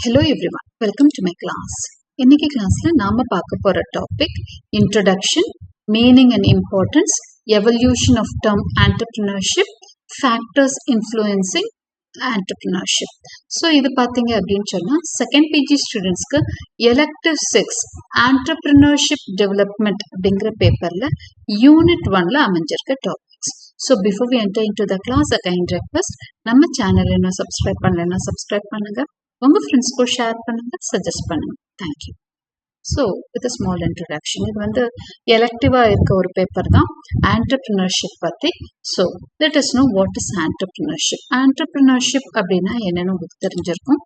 Hello everyone, welcome to my class. இன்னைக்கு கிளாஸ்ல நாம பார்க்க போற topic introduction, meaning and importance, evolution of term entrepreneurship, factors influencing entrepreneurship. So இது பாத்தீங்க அப்படின்னு சொன்னா செகண்ட் பிஜி ஸ்டூடெண்ட்ஸ்க்கு elective 6 entrepreneurship development அப்படிங்கிற பேப்பர்ல யூனிட் 1ல அமைஞ்சிருக்க topics. So before we enter into the class, a kind request, நம்ம சேனல் என்ன சப்ஸ்கிரைப் பண்ணலன்னா சப்ஸ்கிரைப் பண்ணுங்க, உங்க ஃப்ரெண்ட்ஸ்க்கு ஷேர் பண்ணுங்க, சஜஸ்ட் பண்ணுங்க. Thank you. So with small introduction, இது வந்து எலக்டிவா இருக்க ஒரு பேப்பர் தான் ஆண்டர்பிரினர்ஷிப் பத்தி. So let us know what is entrepreneurship. Entrepreneurship அப்படின்னா என்னன்னு உங்களுக்கு தெரிஞ்சிருக்கும்.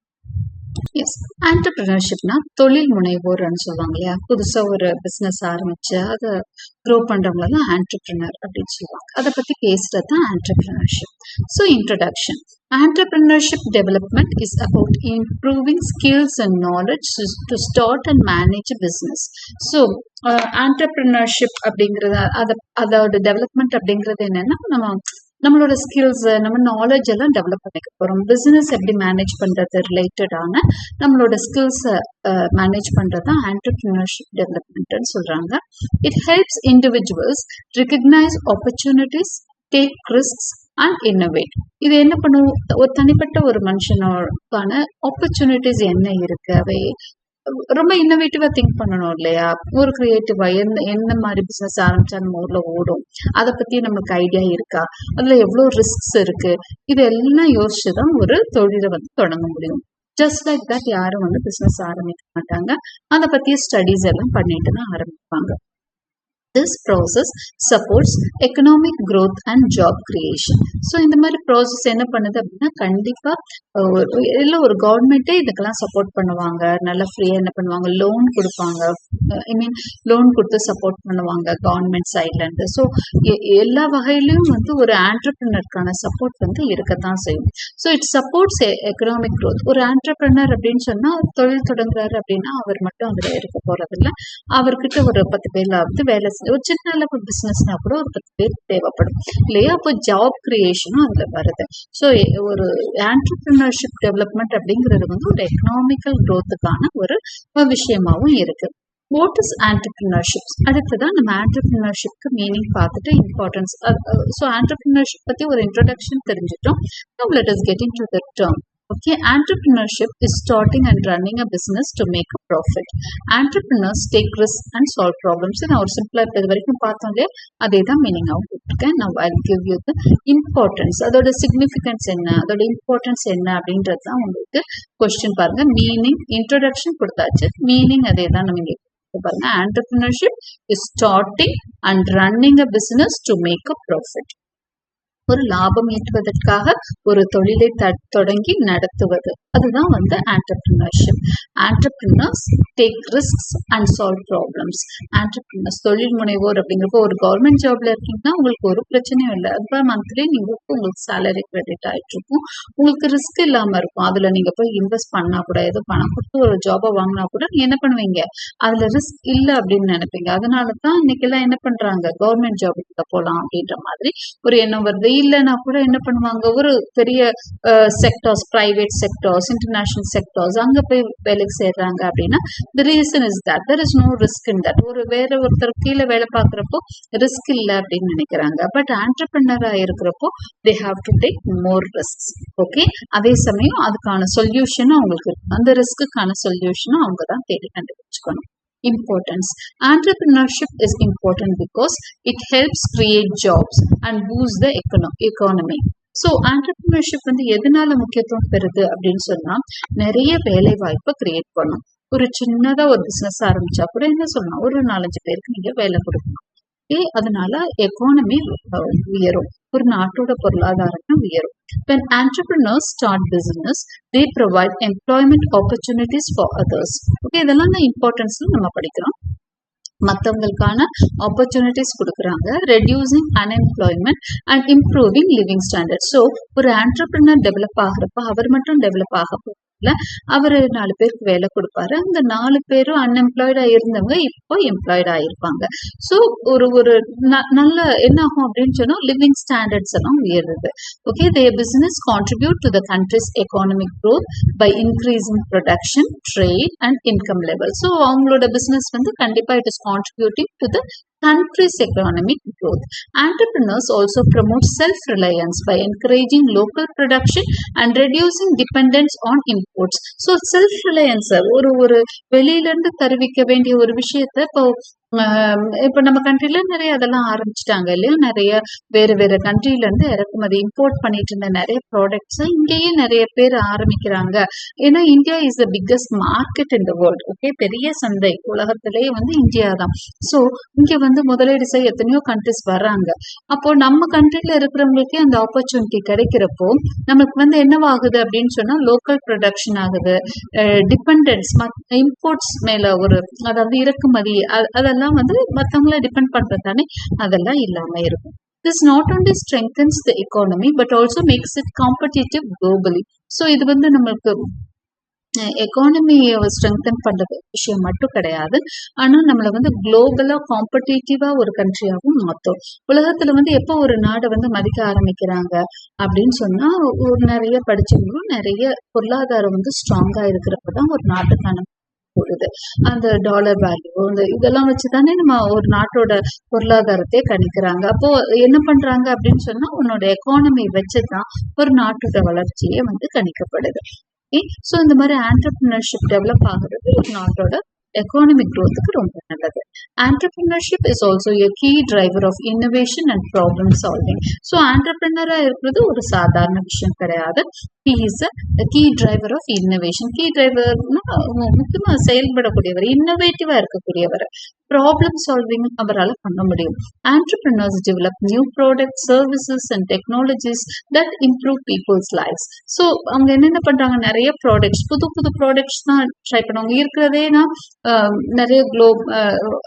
எஸ், ஆண்டர்பிரினர்ஷிப்னா தொழில் முனைவோர்னு சொல்லுவாங்க இல்லையா, புதுசா ஒரு பிசினஸ் ஆரம்பிச்சு அதை க்ரோ பண்றவங்கள தான் ஆண்டர்பிரினர் அப்படின்னு சொல்லுவாங்க. அதை பத்தி பேசுறது தான் entrepreneurship. So introduction. Entrepreneurship development is about improving skills and knowledge to start and manage a business. So, entrepreneurship அப்படிங்கிறது அதோட டெவலப்மெண்ட் அப்படிங்கிறது என்னன்னா, நம்மளோட ஸ்கில்ஸ், நம்ம நாலேஜ் எல்லாம் டெவலப் பண்ணிக்க போறோம். பிசினஸ் எப்படி மேனேஜ் பண்றது ரிலேட்டடான நம்மளோட ஸ்கில்ஸை மேனேஜ் பண்றது தான் ஆண்டர்பிரினர்ஷிப் டெவலப்மெண்ட்னு சொல்றாங்க. It helps individuals recognise opportunities, take risks and innovate. இது என்ன பண்ணும், ஒரு தனிப்பட்ட ஒரு மனுஷனுக்கான ஆப்பர்ச்சுனிட்டிஸ் என்ன இருக்கு, அவை ரொம்ப இன்னோவேட்டிவா திங்க் பண்ணணும் இல்லையா, ஒரு கிரியேட்டிவா என்ன மாதிரி பிசினஸ் ஆரம்பிச்சா நம்ம ஊர்ல ஓடும், அதை பத்தி நமக்கு ஐடியா இருக்கா, அதுல எவ்வளவு ரிஸ்க்ஸ் இருக்கு, இதெல்லாம் யோசிச்சுதான் ஒரு தொழிலை வந்து தொடங்க முடியும். ஜஸ்ட் லைக் தட் யாரும் வந்து பிசினஸ் ஆரம்பிக்க மாட்டாங்க, அதை பத்திய ஸ்டடிஸ் எல்லாம் பண்ணிட்டு தான் ஆரம்பிப்பாங்க. This process supports economic growth and job creation. So இந்த மாதிரி ப்ராசஸ் என்ன பண்ணுது அப்படின்னா, கண்டிப்பா இல்லை ஒரு கவர்மெண்ட்டே இதுக்கெல்லாம் சப்போர்ட் பண்ணுவாங்க. நல்லா ஃப்ரீயா என்ன பண்ணுவாங்க, லோன் கொடுப்பாங்க. லோன் கொடுத்து சப்போர்ட் பண்ணுவாங்க கவர்மெண்ட் சைட்ல இருந்து. ஸோ எல்லா வகையிலையும் வந்து ஒரு ஆண்டர்பிரினருக்கான சப்போர்ட் வந்து இருக்கத்தான் செய்யும். So it supports economic growth. ஒரு ஆண்டர்பிரினர் அப்படின்னு சொன்னா தொழில் தொடங்குறாரு அப்படின்னா அவர் மட்டும் அதுல இருக்க போறது இல்லை, அவர்கிட்ட ஒரு 10 பேர்லாவது வேலை, ஒரு சின்ன அளவு பிசினஸ்னா கூட ஒரு 10 பேர் தேவைப்படும் இல்லையா. அப்போ ஜாப் கிரியேஷனும் அதுல வருது. ஸோ ஒரு ஆண்டர்பிரினர்ஷிப் டெவலப்மெண்ட் அப்படிங்கிறது வந்து ஒரு எக்கனாமிக்கல் க்ரோத்துக்கான ஒரு விஷயமாவும் இருக்கு. What is entrepreneurship? அடுத்ததான் நம்ம ஆண்டர்பிரினர்ஷிப்க்கு மீனிங் பார்த்துட்டு இம்பார்ட்டன்ஸ். ஸோ ஆண்டர்பிரினர்ஷிப் பத்தி ஒரு introduction தெரிஞ்சிட்டோம். Now let us get into the term. Okay, entrepreneurship is starting and running a business to make a profit. Entrepreneurs take risks and solve problems. நான் ஒரு சிம்பிளா இது வரைக்கும் பார்த்தோம் இல்லையா, அதே தான் மீனிங் ஆகும் கொடுத்துருக்கேன். Now I'll give you the importance. அதோட சிக்னிஃபிகன்ஸ் என்ன, அதோட இம்பார்ட்டன்ஸ் என்ன அப்படின்றது தான் உங்களுக்கு கொஸ்டின். பாருங்க, மீனிங் இன்ட்ரோடக்ஷன் கொடுத்தாச்சு, மீனிங் அதே தான் நம்ம இங்கே பாருங்க. Entrepreneurship is starting and running a business to make a profit. ஒரு லாபம் ஈட்டுவதற்காக ஒரு தொழிலை தொடங்கி நடத்துவது, அதுதான் வந்து entrepreneurship. Entrepreneurs take risks and solve problems. Entrepreneurs தொழில் முனைவோர் அப்படிங்கிறப்போ ஒரு கவர்மெண்ட் ஜாப்ல இருக்கீங்கன்னா உங்களுக்கு ஒரு பிரச்சனையும் இல்லை. அதுதான் மந்த்லி உங்களுக்கு சேலரி கிரெடிட் ஆயிட்டு இருக்கும், உங்களுக்கு ரிஸ்க் இல்லாம இருக்கும். அதுல நீங்க போய் இன்வெஸ்ட் பண்ணா கூட, ஏதோ பணம் கொடுத்து ஒரு ஜாபை வாங்கினா கூட நீங்க என்ன பண்ணுவீங்க, அதுல ரிஸ்க் இல்லை அப்படின்னு நினைப்பீங்க. அதனாலதான் இன்னைக்கு எல்லாம் என்ன பண்றாங்க, கவர்மெண்ட் ஜாபுக்கு போலாம் அப்படின்ற மாதிரி ஒரு எண்ணம் வருது. இல்லைன்னா கூட என்ன பண்ணுவாங்க, ஒரு பெரிய sectors, private sectors, international sectors, அங்க போய் வேலைக்கு சேர்றாங்க அப்படின்னா the reason is that there is no risk in that. ஒரு வேற ஒருத்தர் கீழே வேலை பார்க்குறப்போ ரிஸ்க் இல்லை அப்படின்னு நினைக்கிறாங்க. பட் ஆண்டர்பிரினரா இருக்கிறப்போ they have to take more risks. Okay, அதே சமயம் அதுக்கான சொல்யூஷனும் அவங்களுக்கு இருக்கு, அந்த ரிஸ்க்குக்கான சொல்யூஷனும் அவங்க தான் தேடி கண்டுபிடிச்சுக்கணும். Importance. Entrepreneurship is important because it helps create jobs and boost the economy. So entrepreneurship வந்து எதனால முக்கியத்துவம் பெறுது அப்படின்னு சொன்னா, நிறைய வேலை வாய்ப்பை கிரியேட் பண்ணும். ஒரு சின்னதா ஒரு பிசினஸ் ஆரம்பிச்சா கூட என்ன சொல்லணும், ஒரு 4-5 பேருக்கு நீங்க வேலை கொடுக்கணும். அதனால எக்கானமி உயரும், ஒரு நாட்டோட பொருளாதாரம் உயரும். When entrepreneurs start business, they provide employment opportunities for others. Okay, இதெல்லாம் தான் இம்பார்ட்டன்ஸ்ல நம்ம படிக்கிறோம். மற்றவங்களுக்கான ஆப்பர்ச்சுனிட்டிஸ் கொடுக்குறாங்க, reducing unemployment and improving living standard. So ஒரு ஆண்டர்பிரினர் டெவலப் ஆகிறப்ப அவர் மட்டும் டெவலப் ஆக டிபார்ட்மெண்ட்ல அவர் 4 பேருக்கு வேலை கொடுப்பாரு. அந்த 4 பேரும் அன்எம்ப்ளாய்டா இருந்தவங்க இப்போ எம்ப்ளாய்ட் ஆயிருப்பாங்க. ஸோ ஒரு ஒரு நல்ல என்ன ஆகும் அப்படின்னு சொன்னா லிவிங் ஸ்டாண்டர்ட்ஸ் எல்லாம் உயருது. Okay, their business contribute to the country's economic growth by increasing production, trade and income level. So அவங்களோட business வந்து கண்டிப்பா it is contributing to the country's economic growth. Entrepreneurs also promote self-reliance by encouraging local production and reducing dependence on imports. So self-reliance ஒரு வெளியில இருந்து தருவிக்க வேண்டிய ஒரு விஷயத்த இப்போ நம்ம கண்ட்ரில நிறைய அதெல்லாம் ஆரம்பிச்சிட்டாங்க இல்லையா. நிறைய வேறு வேறு கண்ட்ரில இருந்து இறக்குமதி இம்போர்ட் பண்ணிட்டு இருந்த நிறைய ப்ராடக்ட்ஸ் இங்கேயே நிறைய பேர் ஆரம்பிக்கிறாங்க. ஏன்னா India is the biggest market in the world. Okay, பெரிய சந்தை உலகத்திலேயே வந்து இந்தியா தான். ஸோ இங்க வந்து முதலீடு செய்ய எத்தனையோ கண்ட்ரிஸ் வர்றாங்க. அப்போ நம்ம கண்ட்ரில இருக்கிறவங்களுக்கே அந்த ஆப்பர்ச்சுனிட்டி கிடைக்கிறப்போ நமக்கு வந்து என்னவாகுது அப்படின்னு சொன்னா லோக்கல் ப்ரொடக்ஷன் ஆகுது. டிபெண்டன்ஸ் இம்போர்ட்ஸ் மேல ஒரு அதாவது இறக்குமதி அதெல்லாம் வந்து மற்றவங்கள டிபெண்ட் பண்றது தானே, அதெல்லாம் இல்லாம இருக்கும். This not only strengthens the economy but also makes it competitive globally. So இது வந்து நம்மளுக்கு எக்கானமியை ஸ்ட்ரெங்தன் பண்றது விஷயம் மட்டும் கிடையாது, ஆனா நம்மள வந்து குளோபலா காம்படிட்டிவா ஒரு கண்ட்ரியாகவும் மாற்றும். உலகத்துல வந்து எப்போ ஒரு நாடை வந்து மதிக்க ஆரம்பிக்கிறாங்க அப்படின்னு சொன்னா ஒரு நிறைய படிச்சவங்களும் நிறைய பொருளாதாரம் வந்து ஸ்ட்ராங்கா இருக்கிறப்பதான் ஒரு நாட்டுக்கான போடுது. அந்த டாலர் வேல்யூ இதெல்லாம் வச்சுதானே நம்ம ஒரு நாட்டோட பொருளாதாரத்தை கணிக்கிறாங்க. அப்போ என்ன பண்றாங்க அப்படின்னு சொன்னா உன்னோட எக்கானமி வச்சுதான் ஒரு நாட்டோட வளர்ச்சியே வந்து கணிக்கப்படுது. ஸோ இந்த மாதிரி ஆண்டர்பிரினர்ஷிப் டெவலப் ஆகுறது ஒரு நாட்டோட எக்கானமிக் க்ரோத்துக்கு ரொம்ப நல்லது. Entrepreneurship is also a key driver of innovation and problem solving. So ஆண்டர்பிரினரா இருக்கிறது ஒரு சாதாரண விஷயம் கிடையாது. He is a key driver of innovation. Key டிரைவர்னா முக்கியமாக செயல்படக்கூடியவர், இன்னோவேட்டிவா இருக்கக்கூடியவர், ப்ராப்ளம் சால்விங் அவரால் பண்ண முடியும். Entrepreneurs develop new product, services and technologies that improve people's lifes. So அவங்க என்னென்ன பண்றாங்க, நிறைய ப்ராடக்ட்ஸ், புது புது ப்ராடக்ட்ஸ் தான் ட்ரை பண்ணுவாங்க. இருக்கிறதேனா நிறைய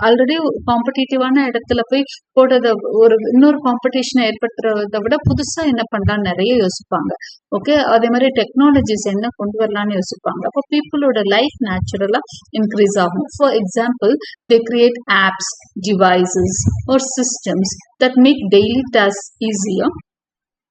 ஆல்ரெடி காம்படிட்டிவான இடத்துல போய் போடுறத ஒரு இன்னொரு காம்படிஷனை ஏற்படுத்துறதை விட புதுசா என்ன பண்ணலாம்னு நிறைய யோசிப்பாங்க. ஓகே, அதே மாதிரி டெக்னாலஜிஸ் என்ன கொண்டு வரலாம்னு யோசிப்பாங்க. அப்போ பீப்புளோட லைஃப் நேச்சுரலா இன்க்ரீஸ் ஆகும். For example, they create apps, devices or systems that make daily tasks easier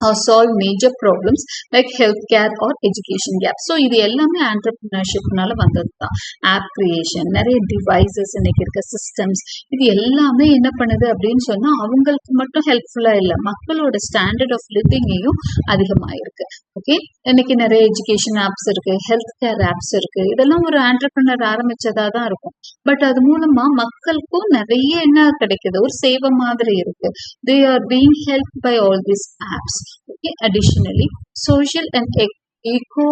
or solve major problems like healthcare or education gaps. So இது எல்லாமே ஆண்டர்பிரினர்ஷிப்னால வந்தது தான். ஆப் கிரியேஷன், நிறைய டிவைசஸ், இன்னைக்கு இருக்க சிஸ்டம்ஸ், இது எல்லாமே என்ன பண்ணுது அப்படின்னு சொன்னா அவங்களுக்கு மட்டும் ஹெல்ப்ஃபுல்லா இல்லை, மக்களோட ஸ்டாண்டர்ட் ஆஃப் லிவிங்கையும் அதிகமாயிருக்கு. ஓகே, இன்னைக்கு நிறைய எஜுகேஷன் ஆப்ஸ் இருக்கு, ஹெல்த் கேர் ஆப்ஸ் இருக்கு. இதெல்லாம் ஒரு ஆண்டர்பிரினர் ஆரம்பிச்சதா தான் இருக்கும். பட் அது மூலமா மக்களுக்கும் நிறைய என்ன கிடைக்குது, ஒரு சேவை மாதிரி இருக்கு. They are being helped by all these apps. Okay. Additionally, social and eco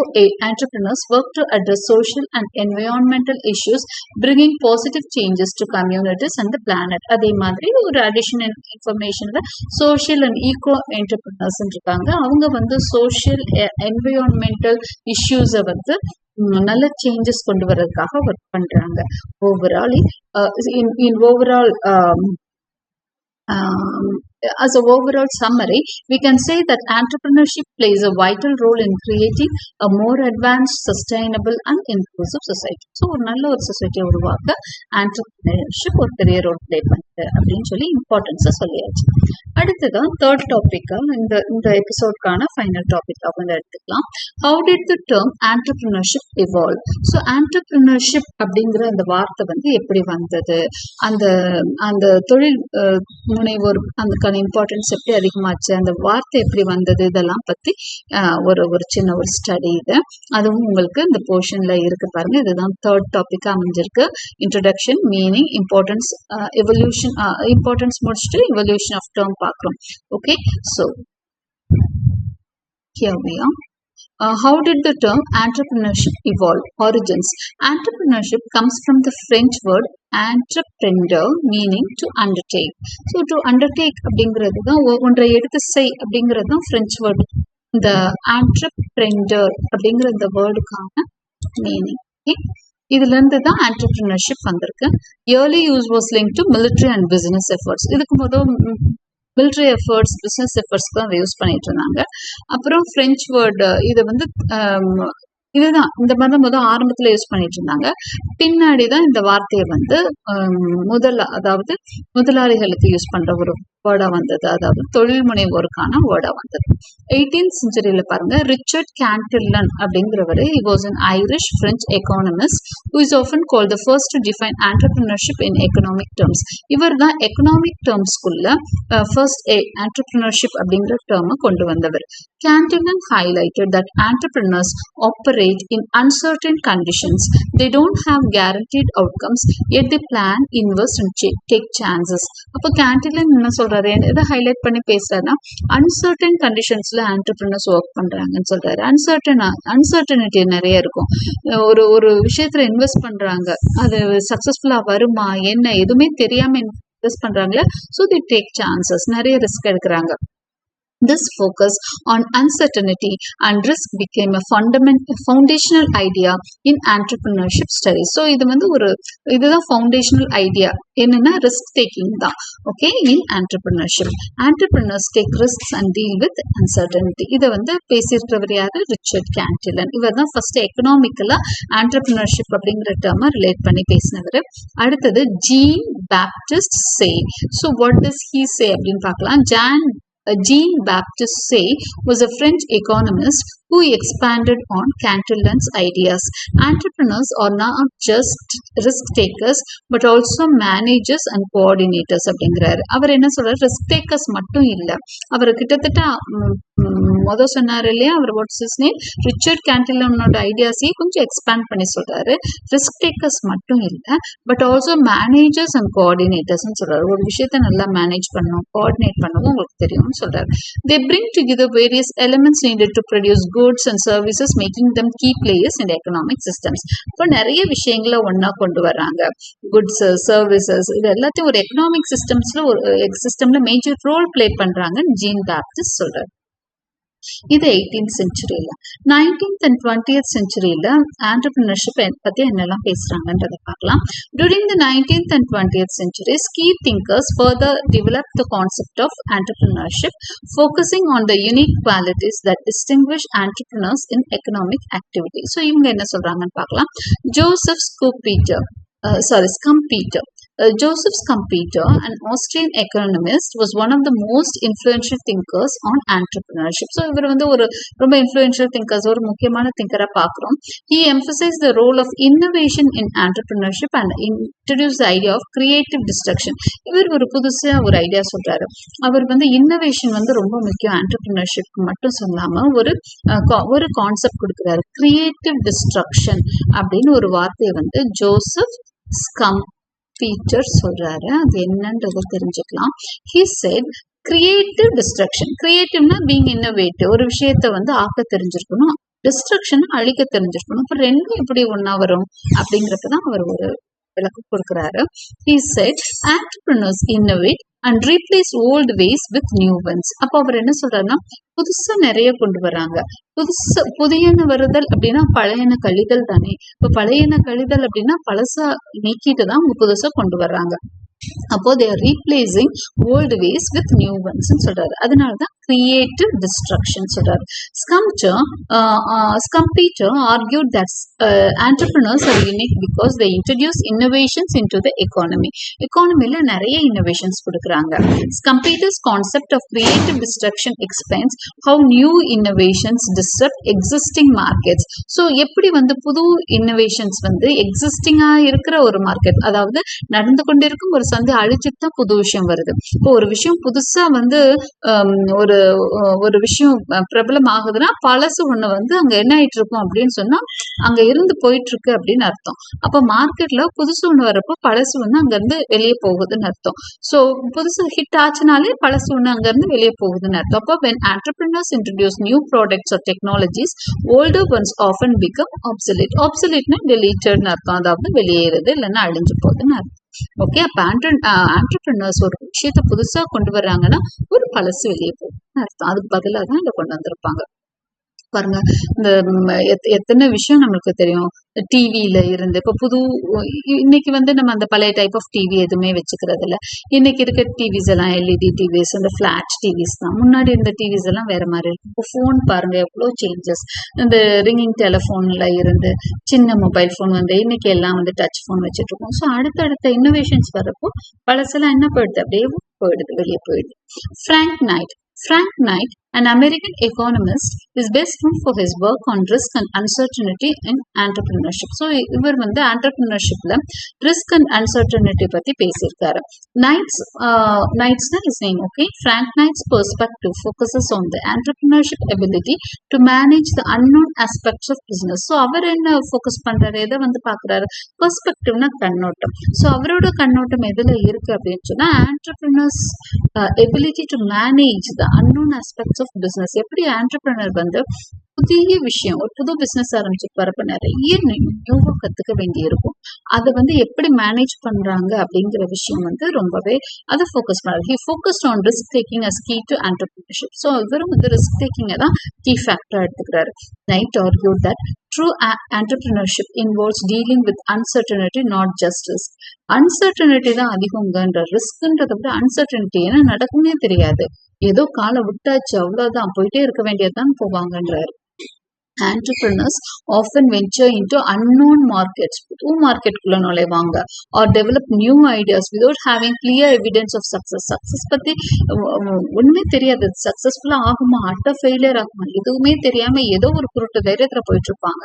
entrepreneurs work to address social and environmental issues, bringing positive changes to communities and the planet. அதே மாதிரி ஒரு அடிஷனல் இன்ஃபர்மேஷன்ல சோஷியல் அண்ட் ஈகோ என்டர்பிரினர்ஸ் இருக்காங்க. அவங்க வந்து social environmental இஷ்யூஸை வந்து நல்ல changes கொண்டு வர்றதுக்காக ஒர்க் பண்றாங்க. Overall as an overall summary, we can say that entrepreneurship plays a vital role in creating a more advanced, sustainable and inclusive society. So ஒரு நல்ல ஒரு சொசைட்டியை உருவாக்க entrepreneurship ஒரு பெரிய ரோல் பிளே பண்ணுது அப்படின்னு சொல்லி இம்பார்ட்டன்ஸை சொல்லியாச்சு. அடுத்ததான் தேர்ட் டாபிக்கா இந்த எபிசோட்கான ஃபைனல் டாபிக்கா வந்து எடுத்துக்கலாம். How did the term entrepreneurship evolve? So entrepreneurship அப்படிங்கிற அந்த வார்த்தை வந்து எப்படி வந்தது, அந்த தொழில் முனைவோர் அதுக்கான இம்பார்ட்டன்ஸ் எப்படி அதிகமாச்சு, அந்த வார்த்தை எப்படி வந்தது, இதெல்லாம் பத்தி ஒரு சின்ன ஒரு ஸ்டடி இது. அதுவும் உங்களுக்கு இந்த போர்ஷன்ல இருக்கு பாருங்க. இதுதான் தேர்ட் டாபிக்கா அமைஞ்சிருக்கு. Introduction, meaning, importance, evolution. Importance முடிச்சுட்டு எவல்யூஷன் ஆஃப் டேர்ம் பார்க்கிறோம். Okay, so here we are. How did the term entrepreneurship evolve? Origins. Entrepreneurship comes from the French word entreprendre, meaning to undertake. So to undertake அப்படிங்கிறது தான் ஒன்றை எடுத்து செய் அப்படிங்கிறது தான் French word. இந்த entreprendre அப்படிங்கிற இந்த வேர்டுக்கான மீனிங். இதுல இருந்து தான் entrepreneurship வந்திருக்கு. Early use was linked to military and business efforts. இதுக்கு முதல் மிலிட்ரி எஃபர்ட்ஸ், பிஸ்னஸ் எஃபர்ட்ஸ்க்கு தான் யூஸ் பண்ணிட்டு இருந்தாங்க. அப்புறம் ஃப்ரெஞ்ச் வேர்டு, இதை வந்து இதுதான் இந்த மாதிரி தான் முதல் ஆரம்பத்துல யூஸ் பண்ணிட்டு இருந்தாங்க. பின்னாடிதான் இந்த வார்த்தையை வந்து அதாவது முதலாளிகளுக்கு யூஸ் பண்ற ஒரு வேர்டா வந்தது, அதாவது தொழில் முனைவோருக்கான வேர்டா வந்தது. 18th centuryல பாருங்க, Richard கேண்டில்லன் அப்படிங்கிறவரு, he was an Irish French economist who is often called the first to define entrepreneurship in economic terms. இவர் தான் எக்கனாமிக் டேர்ம்ஸ்குள்ள ஃபர்ஸ்ட் entrepreneurship அப்படிங்கிற டேர்மை கொண்டு வந்தவர். Cantillon highlighted that entrepreneurs operate in uncertain conditions. They don't have guaranteed outcomes, yet they plan, invest and take chances. அப்போ Cantillon என்ன சொல்றாரு, எதை ஹைலைட் பண்ணி பேசுறாருன்னா, அன்சர்டன் கண்டிஷன்ஸ்ல entrepreneurs ஒர்க் பண்றாங்கன்னு சொல்றாரு. அன்சர்டனிட்டி நிறைய இருக்கும். ஒரு விஷயத்துல இன்வெஸ்ட் பண்றாங்க, அது சக்சஸ்ஃபுல்லா வருமா என்ன எதுவுமே தெரியாம இன்வெஸ்ட் பண்றாங்களே, ஸோ they take chances, நிறைய ரிஸ்க் எடுக்கிறாங்க. This focus on uncertainty and risk became a foundational idea in entrepreneurship studies. So இது வந்து இதுதான் foundational idea, என்னன்னா risk taking தான். Okay, in entrepreneurship, entrepreneurs take risks and deal with uncertainty. இதை வந்து பேசியிருக்கிறவர் யாரு, ரிச்சர்ட் கேண்டில்லன். இவர் தான் ஃபர்ஸ்ட் எக்கனாமிக்கலா entrepreneurship அப்படிங்கிற டேர்மை ரிலேட் பண்ணி பேசினவர். அடுத்தது Jean Baptiste say. So what does he say அப்படின்னு பார்க்கலாம். Jean-Baptiste Say was a French economist who expanded on Cantillon's ideas. Entrepreneurs are not just risk takers but also managers and coordinators அப்படிங்கிறாரு. அவர் என்ன சொல்றாரு, risk takers மட்டும் இல்லை, அவர் கிட்டத்தட்ட முதல் சொன்னார் இல்லையா, அவர் வாட்ஸ் ஹிஸ் நேம், ரிச்சர்ட் கேண்டில்லனோட ஐடியாஸையும் கொஞ்சம் எக்ஸ்பேண்ட் பண்ணி சொல்றாரு. ரிஸ்க் டேக்கர்ஸ் மட்டும் இல்லை, பட் ஆல்சோ மேனேஜர்ஸ் அண்ட் கோஆர்டினேட்டர்ஸ்ன்னு சொல்றாரு. ஒரு விஷயத்த நல்லா மேனேஜ் பண்ணணும், கோஆர்டினேட் பண்ணவும் உங்களுக்கு தெரியும்னு சொல்றாரு. They bring together various elements needed to produce goods and services, making them key players in the economic systems. இப்போ நிறைய விஷயங்களை ஒன்னா கொண்டு வர்றாங்க. குட்ஸ், சர்வீசஸ், இது எல்லாத்தையும் ஒரு எக்கனாமிக் சிஸ்டம்ல மேஜர் ரோல் பிளே பண்றாங்க ஜீன் பேப்டிஸ்ட் சொல்றாரு. இது 18th centuryல. 19th and 20th centuryல entrepreneurship பத்தி என்னெல்லாம் பேசுறாங்கன்றதை பார்க்கலாம். During the 19th and 20th centuries, key thinkers further developed the concept of entrepreneurship, focusing on the unique qualities that distinguish entrepreneurs in economic activity. So இவங்க என்ன சொல்றாங்கன்னு பார்க்கலாம். Joseph Schumpeter. Joseph Schumpeter, an Austrian economist, was one of the most influential thinkers on entrepreneurship. So இவர் வந்து ஒரு ரொம்ப influential thinkers, ஒரு முக்கியமான திங்கரா பார்க்கிறோம். He emphasized the role of innovation in entrepreneurship and introduced the idea of creative destruction. இவர் ஒரு புதுசா ஒரு ஐடியா சொல்றாரு. அவர் வந்து இன்னோவேஷன் வந்து ரொம்ப முக்கியம், entrepreneurship மட்டும் சொல்லாம ஒரு கான்செப்ட் கொடுக்கிறாரு, கிரியேட்டிவ் டிஸ்ட்ரக்ஷன் அப்படின்னு ஒரு வார்த்தையை வந்து ஜோசப் ஸ்கம்பீட்டர் சொல்றாரு. அது என்னன்றது தெரிஞ்சுக்கலாம். He said creative destruction. கிரியேட்டிவ்னா பீங் இன்னோவேட்டிவ், ஒரு விஷயத்த வந்து ஆக்க தெரிஞ்சிருக்கணும், டிஸ்ட்ரக்ஷன் அழிக்க தெரிஞ்சிருக்கணும். இப்போ ரெண்டும் எப்படி ஒன்னா வரும் அப்படிங்கிறப்பதான் அவர் ஒரு விளக்கம் கொடுக்கிறாரு. He said entrepreneurs innovate and replace old ways with new ones. அப்போ அவர் என்ன சொல்றாருன்னா, புதுசா நிறைய கொண்டு வராங்க. புதியன வருதல் அப்படின்னா பழையன கழிதல் தானே. இப்ப பழையன கழிதல் அப்படின்னா பழசா நீக்கிட்டு தான் அவங்க புதுசா கொண்டு வர்றாங்க. அப்போ they are replacing old ways with new ones சொல்றாரு. அதனாலதான் creative destruction சொல்றாரு. Schumpeter argued that entrepreneurs are unique because they introduce innovations into the economy. எக்கானமில நிறைய innovations கொடுக்குறாங்க. Schumpeter's concept of creative destruction explains how new innovations disrupt existing markets. So எப்படி வந்து புது innovations வந்து எக்ஸிஸ்டிங்கா இருக்கிற ஒரு மார்க்கெட், அதாவது நடந்து கொண்டிருக்கும் ஒரு சந்தை அழிச்சுட்டு தான் புது விஷயம் வருது. இப்போ ஒரு விஷயம் புதுசா வந்து ஒரு விஷயம் பிரபலம் ஆகுதுன்னா பழசு ஒண்ணு வந்து அங்க என்ன ஆயிட்டு இருக்கும் அப்படின்னு சொன்னா அங்க இருந்து போயிட்டு இருக்கு அப்படின்னு அர்த்தம். அப்ப மார்க்கெட்ல புதுசு ஒண்ணு வரப்போ பழசு ஒண்ணு அங்க இருந்து வெளியே போகுதுன்னு அர்த்தம். சோ புதுசு ஹிட் ஆச்சுனாலே பழசு ஒண்ணு அங்க இருந்து வெளியே போகுதுன்னு அர்த்தம். அப்போ when entrepreneurs introduce new products or technologies, older ones often become obsolete. Obsoleteனா deleted அர்த்தம், அதாவது வெளியேறுது இல்லைன்னா அழிஞ்சு போகுதுன்னு அர்த்தம். ஓகே, அப்ப entrepreneurs ஒரு விஷயத்த புதுசா கொண்டு வர்றாங்கன்னா ஒரு பழசு வெளியே போகுதுன்னு அர்த்தம். அதுக்கு பதிலாக தான் இதை கொண்டு வந்திருப்பாங்க. பாருங்க இந்த எத்தனை விஷயம் நம்மளுக்கு தெரியும். டிவியில இருந்து இப்போ இன்னைக்கு வந்து நம்ம அந்த பழைய டைப் ஆஃப் டிவி எதுவுமே வச்சுக்கிறது இல்லை. இன்னைக்கு இருக்க டிவிஸ் எல்லாம் எல்இடி டிவிஸ், அந்த ஃபிளாட் டிவிஸ் தான். முன்னாடி இருந்த டிவிஸ் எல்லாம் வேற மாதிரி இருக்கும். இப்போ ஃபோன் பாருங்க எவ்வளோ சேஞ்சஸ். இந்த ரிங்கிங் டெலிஃபோன்ல இருந்து சின்ன மொபைல் ஃபோன் வந்து இன்னைக்கு எல்லாம் வந்து டச் ஃபோன் வச்சுட்டு இருக்கோம். ஸோ அடுத்தடுத்த இன்னோவேஷன்ஸ் வரப்போ பழசெல்லாம் என்ன போயிடுது, அப்படியே போயிடுது, வெளியே போயிடுது. Frank Knight, an American economist, is best known for his work on risk and uncertainty in entrepreneurship. So, இவர் வந்து entrepreneurshipல risk and uncertainty பத்தி பேசியிருக்காரு. Knight's his name, okay? Frank Knight's perspective focuses on the entrepreneurship ability to manage the unknown aspects of business. So, அவர் என்ன focus பண்றாரு, எதை வந்து பாக்குறாரு, பெர்ஸ்பெக்டிவ்னா கண்ணோட்டம். ஸோ அவரோட கண்ணோட்டம் எதுல இருக்கு அப்படின்னு சொன்னா, entrepreneurs ability to manage the unknown aspects of business. எப்படி entrepreneur வந்து புதிய விஷயம், ஒரு புது பிசினஸ் ஆரம்பிச்சு வரப்ப நிறைய நியூவா கத்துக்க வேண்டி இருக்கும். அதை வந்து எப்படி மேனேஜ் பண்றாங்க அப்படிங்கிற விஷயம் வந்து ரொம்பவே அதை ஃபோக்கஸ் பண்றாரு. He focused on risk taking as key to entrepreneurship. So இவரும் வந்து ரிஸ்க் டேக்கிங்கை தான் கீ ஃபேக்டரா எடுத்துக்கிறாரு. Knight argued that true entrepreneurship involves dealing with uncertainty, not just risk. Uncertainty தான் அதிகம்ன்ற, ரிஸ்க்ன்றதை விட அன்சர்டனிட்டி. ஏன்னா நடக்குமே தெரியாது, ஏதோ காலை விட்டாச்சு அவ்வளவுதான், போயிட்டே இருக்க வேண்டியதுதான் போவாங்கன்றாரு. Entrepreneurs often venture into unknown markets, புது மார்க்கெட்டுக்குள்ள நுழைவாங்க, or develop new ideas without having clear evidence of success. Success பத்தி ஒண்ணுமே தெரியாது, சக்சஸ்ஃபுல்லா ஆகுமா, அட்ட ஃபெயிலியர் ஆகுமா, எதுவுமே தெரியாம ஏதோ ஒரு குருட்டு தைரியத்துல போயிட்டு இருப்பாங்க.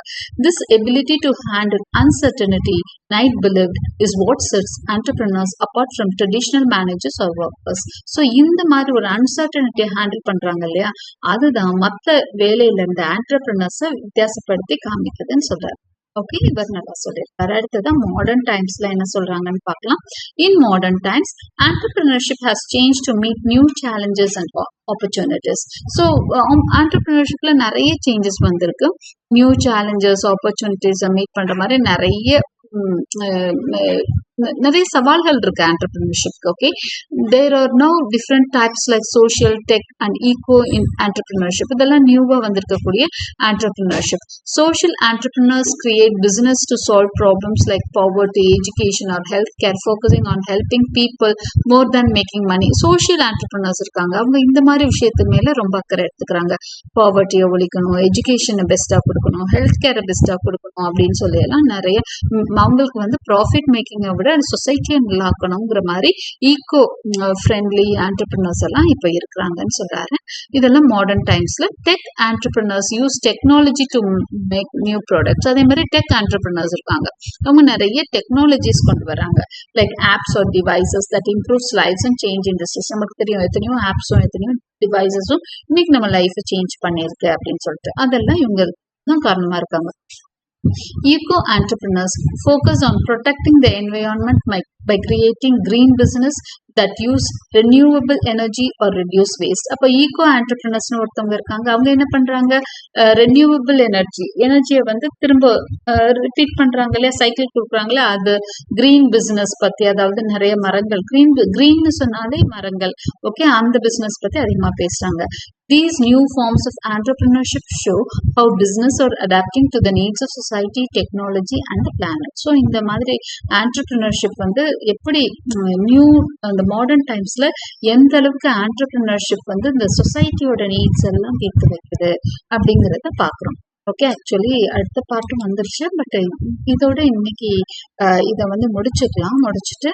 This ability to handle uncertainty, Knight believed, is what sets entrepreneurs apart from traditional managers or workers. So இந்த மாதிரி ஒரு அன்சர்டனிட்டியை ஹேண்டில் பண்றாங்க இல்லையா, அதுதான் மற்ற வேலையில இருந்த ஆண்டர்பிரினர்ஸை வித்தியாசப்படுத்தி காமிக்குதுன்னு சொல்றாரு. ஓகே, இவர் நல்லா சொல்லியிருக்காரு. அடுத்ததான் மாடர்ன் டைம்ஸ்ல என்ன சொல்றாங்கன்னு பார்க்கலாம். In modern times entrepreneurship has changed to meet new challenges and opportunities. So entrepreneurshipல நிறைய சேஞ்சஸ் வந்திருக்கு. நியூ சேலஞ்சஸ், ஆப்பர்ச்சுனிட்டிஸை மீட் பண்ற மாதிரி நிறைய சவால்கள் இருக்கு entrepreneurship. Okay, there are no different types like social, tech and eco in entrepreneurship. இதெல்லாம் நியூவா வந்திருக்கக்கூடிய entrepreneurship. Social entrepreneurs create business to solve problems like poverty, education or healthcare, focusing on helping people more than making money. Social entrepreneurs இருக்காங்க, அவங்க இந்த மாதிரி விஷயத்து மேல ரொம்ப அக்கறை எடுத்துக்கிறாங்க. பாவர்ட்டியை ஒழிக்கணும், எஜுகேஷனை பெஸ்டா கொடுக்கணும், ஹெல்த் கேரை பெஸ்டா கொடுக்கணும் அப்படின்னு சொல்லி எல்லாம் நிறைய அவங்களுக்கு வந்து ப்ராஃபிட் மேக்கிங்கை விட சொசைட்டியை நல்லாக்கணுங்கிற மாதிரி ஈகோ ஃப்ரெண்ட்லி ஆண்டர்பிரினர்ஸ் எல்லாம் இப்போ இருக்கிறாங்கன்னு சொல்றாரு. இதெல்லாம் மாடர்ன் டைம்ஸ்ல. Tech entrepreneurs use technology to make new products. அதே மாதிரி டெக் ஆண்டர்பிரினர்ஸ் இருக்காங்க, அவங்க நிறைய டெக்னாலஜிஸ் கொண்டு வராங்க, like apps or devices that improves lifes and change industries. நமக்கு தெரியும் எத்தனையோ ஆப்ஸும் எத்தனையோ டிவைசஸும் இன்னைக்கு நம்ம லைஃபை சேஞ்ச் பண்ணியிருக்கு அப்படின்னு சொல்லிட்டு, அதெல்லாம் இவங்க தான் காரணமா இருக்காங்க. Eco entrepreneurs focus on protecting the environment by creating green business that use renewable energy or reduce waste. அப்போ ஈகோ ஆண்டர்பிரினர்ஸ்னு ஒருத்தவங்க இருக்காங்க, அவங்க என்ன பண்றாங்க, ரெனியூவபிள் எனர்ஜியை வந்து திரும்ப ரிப்பீட் பண்றாங்க இல்லையா, சைக்கிள் கொடுக்குறாங்களே, அது கிரீன் பிசினஸ் பத்தி, அதாவது நிறைய மரங்கள், கிரீன்னு சொன்னாலே மரங்கள், ஓகே, அந்த பிசினஸ் பத்தி அதிகமா பேசுறாங்க. These new forms of entrepreneurship show how business are adapting to the needs of society, technology and the planet. So இந்த மாதிரி entrepreneurship வந்து எப்படி நியூ அந்த மாடர்ன் டைம்ஸ்ல எந்த அளவுக்கு entrepreneurship வந்து இந்த சொசைட்டியோட நீட்ஸ் எல்லாம் தீர்த்து வைக்குது அப்படிங்கிறத பாக்குறோம். ஓகே, ஆக்சுவலி அடுத்த பார்ட்டும் வந்துருச்சு, பட் இதோட இன்னைக்கு இதை வந்து முடிச்சுட்டு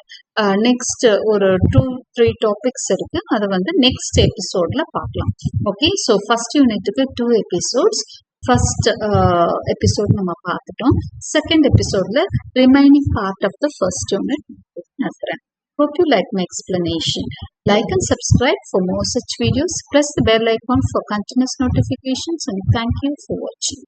நெக்ஸ்ட் ஒரு 2-3 டாபிக்ஸ் இருக்கு, அதை வந்து நெக்ஸ்ட் எபிசோட்ல பார்க்கலாம். ஓகே, ஸோ ஃபர்ஸ்ட் யூனிட்டுக்கு 2 எபிசோட்ஸ். ஃபர்ஸ்ட் எபிசோட் நம்ம பார்த்துட்டோம். செகண்ட் எபிசோட்ல remaining part of the first unit நடத்துறேன். Hope you like my explanation. Like and subscribe for more such videos. Press the bell icon for continuous notifications, and thank you for watching.